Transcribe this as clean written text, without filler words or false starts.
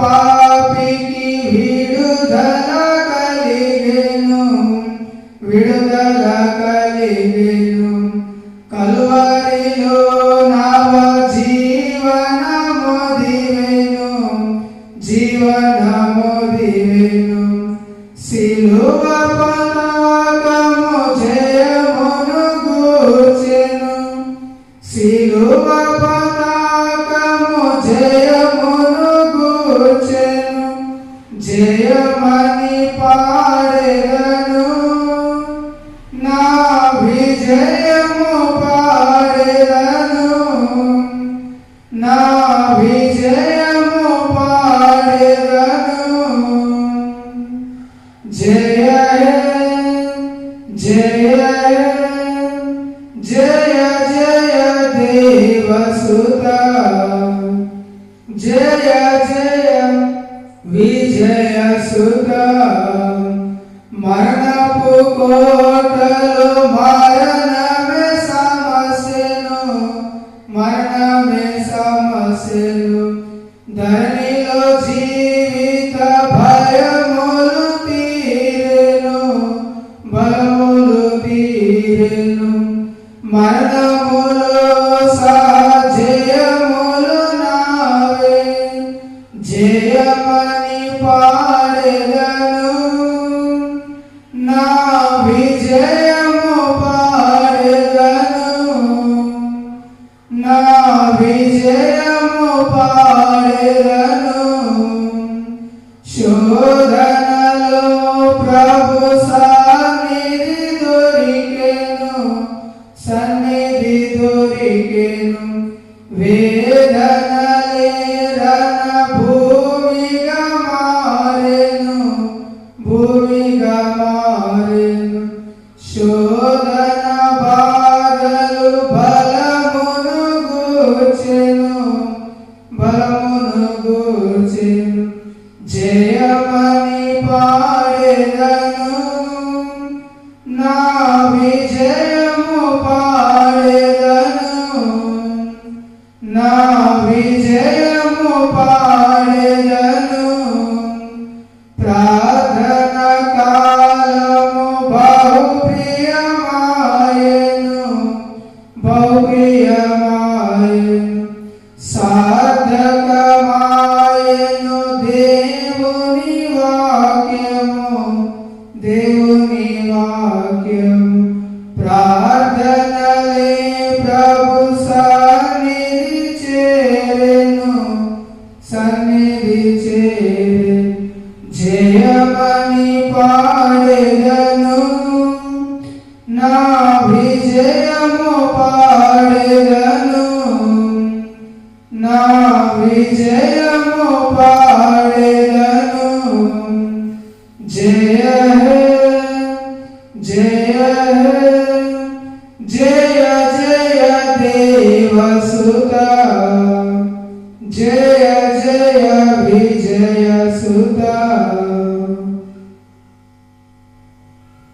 పాపికి విడుదల కలిగెను కలువరిలో నవ జీవనము దివెను సిలువ పతాకము జయమును గూర్చెను సిలువ పతాకము జయమును గూర్చెను జయమని పాడెదను నా విజయము పాడెదను నా విజయము పాడెదను జయ జయ జయ జయ దేవసుత జయ జయ విజయ సుత మరణపు కోటలు మరణమే సమస్యను ధరణిలో జీవిత భయములు తీరెను మరణములో సజయములు నావే జయమని పాడెదను నా విజయము పాడెదను నా విజయము పాడెదను శోధనలో ప్రభు సన్నిధి దొరికెను వేదనలే రణ భూమిగా మారెను శోధన బాధలు బలమును గూర్చెను జయమని పాడెదను నా విజయము పాడెదను నా విజయము పాడెదను ప్రార్థన కాలము బహుప్రియమాయెను సార్థకమాయెను దేవుని వాక్యము ప్రార్థనలే ప్రభు సన్నిధి చేరెను జయమని పాడెదను నా విజయము పాడెదను నా విజయము పాడెదను జయ జయ జయ జయ దేవసుత జయ